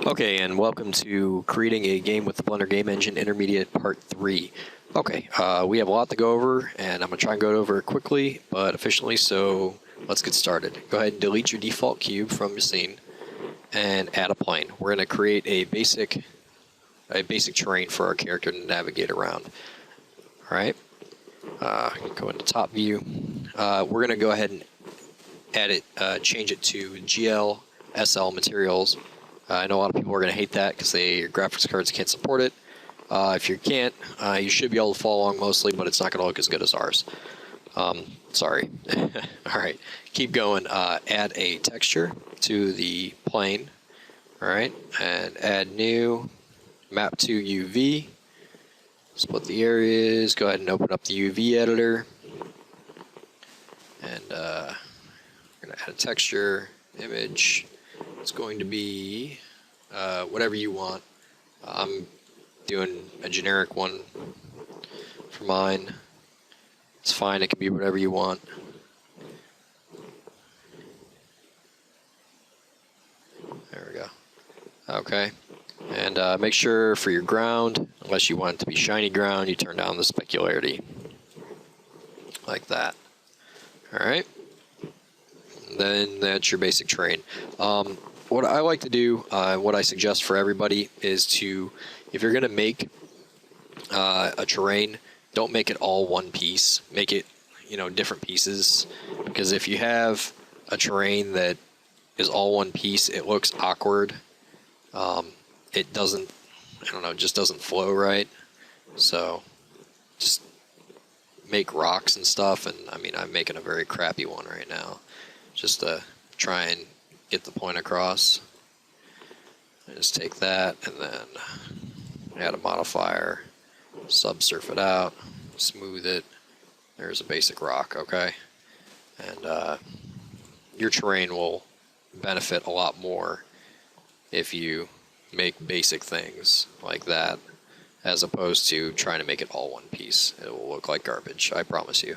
Okay, and welcome to creating a game with the Blender Game Engine Intermediate Part 3. Okay, we have a lot to go over, and I'm going to try and go over it quickly, but efficiently, so let's get started. Go ahead and delete your default cube from your scene, and add a plane. We're going to create a basic terrain for our character to navigate around. Alright, go into top view. We're going to go ahead and add it, change it to GL SL materials. I know a lot of people are going to hate that because your graphics cards can't support it. If you can't, you should be able to follow along mostly, but it's not going to look as good as ours. Sorry. Alright, keep going. Add a texture to the plane. Alright, and add new, map to UV. Split the areas. Go ahead and open up the UV editor. And we're going to add a texture, image. It's going to be whatever you want. I'm doing a generic one for mine. It's fine, it can be whatever you want. There we go. Okay. And make sure for your ground, unless you want it to be shiny ground, you turn down the specularity. Like that. Alright. Then that's your basic terrain. What I like to do, what I suggest for everybody is to, if you're going to make a terrain, don't make it all one piece. Make it, different pieces. Because if you have a terrain that is all one piece, it looks awkward. It doesn't, just doesn't flow right. So, just make rocks and stuff. And I'm making a very crappy one right now, just to try and get the point across. I just take that and then add a modifier, subsurf it out, smooth it. There's a basic rock, okay? And your terrain will benefit a lot more if you make basic things like that, as opposed to trying to make it all one piece. It will look like garbage, I promise you.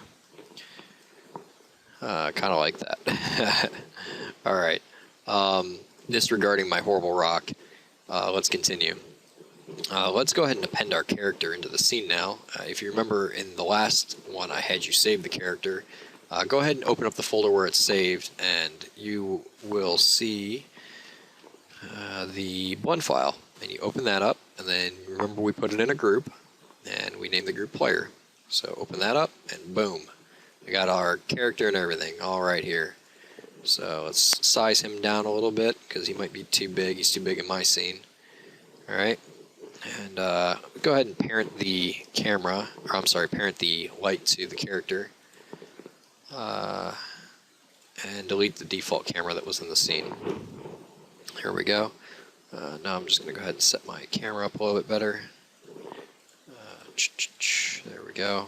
Kind of like that. Alright. Disregarding my horrible rock, let's continue. Let's go ahead and append our character into the scene now. If you remember in the last one I had you save the character, go ahead and open up the folder where it's saved, and you will see the blend file. And you open that up, and then remember we put it in a group, and we named the group player. So open that up, and boom. We got our character and everything all right here. So let's size him down a little bit because he might be too big. He's too big in my scene. Alright. And go ahead and parent the camera, parent the light to the character. And delete the default camera that was in the scene. Here we go. Now I'm just going to go ahead and set my camera up a little bit better. There we go.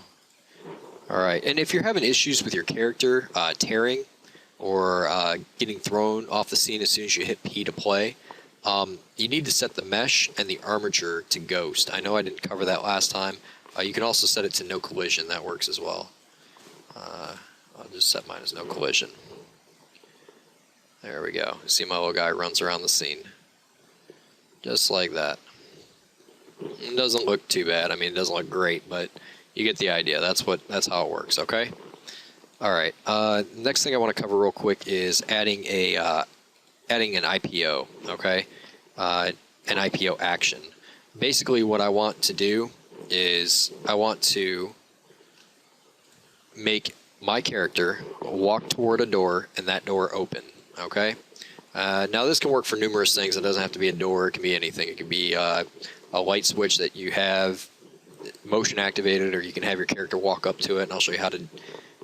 Alright, and if you're having issues with your character tearing or getting thrown off the scene as soon as you hit P to play, you need to set the mesh and the armature to ghost. I know I didn't cover that last time. You can also set it to no collision. That works as well. I'll just set mine as no collision. There we go. See my little guy runs around the scene. Just like that. It doesn't look too bad. It doesn't look great, but you get the idea. That's how it works, okay? Alright, next thing I want to cover real quick is adding an IPO, okay? An IPO action. Basically what I want to do is I want to make my character walk toward a door and that door open, okay? Now this can work for numerous things. It doesn't have to be a door. It can be anything. It can be a light switch that you have motion activated, or you can have your character walk up to it, and I'll show you how to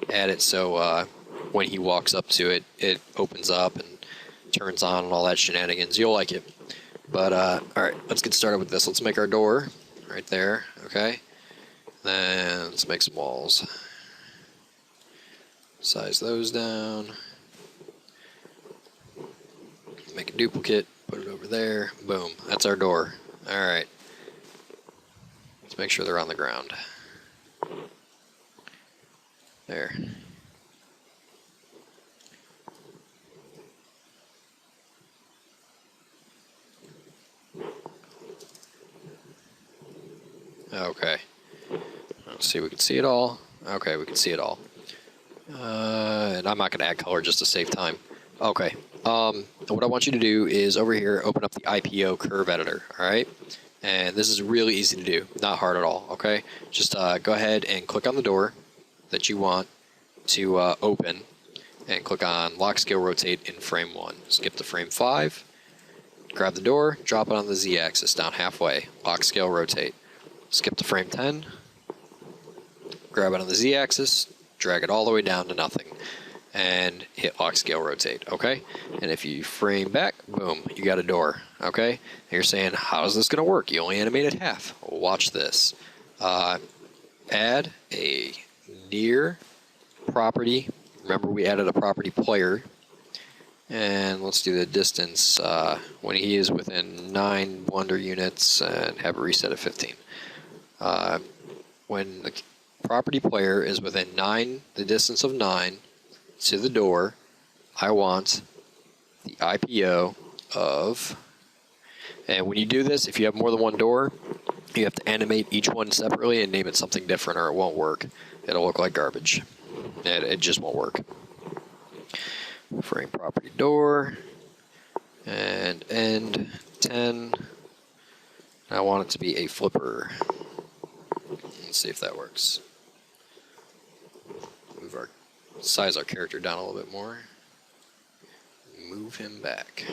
add it so when he walks up to it, it opens up and turns on and all that shenanigans. You'll like it. But, alright, let's get started with this. Let's make our door right there, okay? Then let's make some walls. Size those down. Make a duplicate, put it over there, boom, that's our door. Alright. Let's make sure they're on the ground. There. Okay. Let's see, we can see it all. Okay, we can see it all. And I'm not going to add color just to save time. Okay. What I want you to do is over here, open up the IPO curve editor. All right. And this is really easy to do, not hard at all. Okay. Just go ahead and click on the door that you want to open, and click on lock, scale, rotate in frame 1. Skip to frame 5. Grab the door, drop it on the Z-axis down halfway. Lock, scale, rotate. Skip to frame 10. Grab it on the Z-axis, drag it all the way down to nothing, and hit lock, scale, rotate. Okay. And if you frame back, boom, you got a door. Okay. And you're saying, how is this going to work? You only animated half. Well, watch this. Add a near property. Remember, we added a property player, and let's do the distance when he is within 9 Wonder units, and have a reset of 15. When the property player is within 9, the distance of 9 to the door, I want the IPO of, and when you do this, if you have more than one door, you have to animate each one separately and name it something different, or it won't work. It'll look like garbage. It just won't work. Frame property door and end 10. I want it to be a flipper. Let's see if that works. Size our character down a little bit more. Move him back.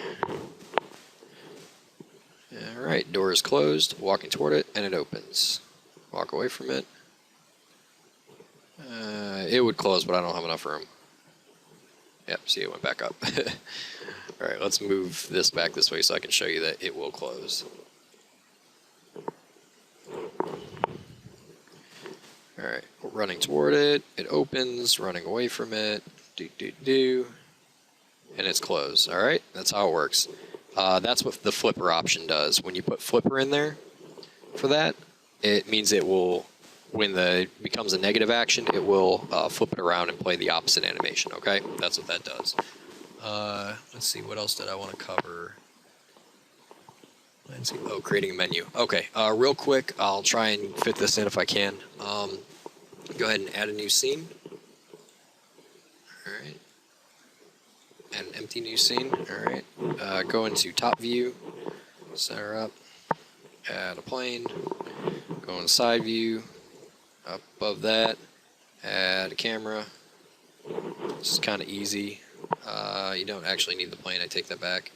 Alright, door is closed. Walking toward it, and it opens. Walk away from it. It would close, but I don't have enough room. Yep, see, it went back up. Alright, let's move this back this way so I can show you that it will close. Alright, running toward it, it opens, running away from it, and it's closed. Alright, that's how it works. That's what the flipper option does. When you put flipper in there for that, it means it will, when it becomes a negative action, it will flip it around and play the opposite animation, okay? That's what that does. Let's see, what else did I want to cover? Let's see. Oh, creating a menu. Okay, real quick, I'll try and fit this in if I can. Go ahead and add a new scene. All right. Add an empty new scene. All right. Go into top view, center up, add a plane, go in side view, up above that, add a camera. This is kind of easy. You don't actually need the plane, I take that back.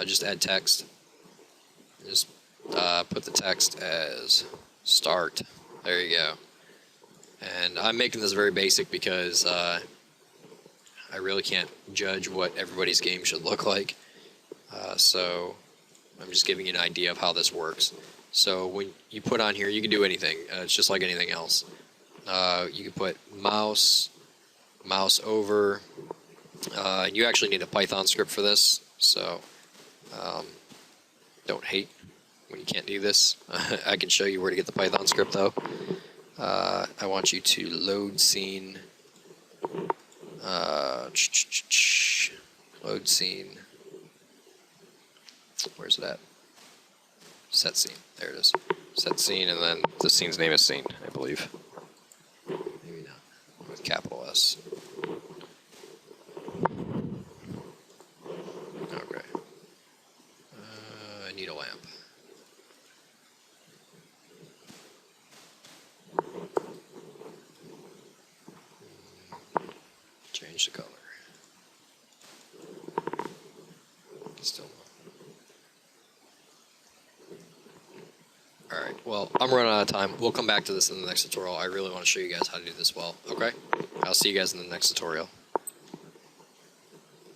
Just add text. Just put the text as start. There you go. And I'm making this very basic because I really can't judge what everybody's game should look like. So I'm just giving you an idea of how this works. So when you put on here, you can do anything. It's just like anything else. You can put mouse over. You actually need a Python script for this, so don't hate when you can't do this. I can show you where to get the Python script, though. I want you to load scene. Load scene. Where's it at? Set scene. There it is. Set scene, and then the scene's name is scene, I believe. Maybe not. With capital S. Okay. I need a lamp. Change the color. Still not. Alright, well, I'm running out of time. We'll come back to this in the next tutorial. I really want to show you guys how to do this well, okay? I'll see you guys in the next tutorial.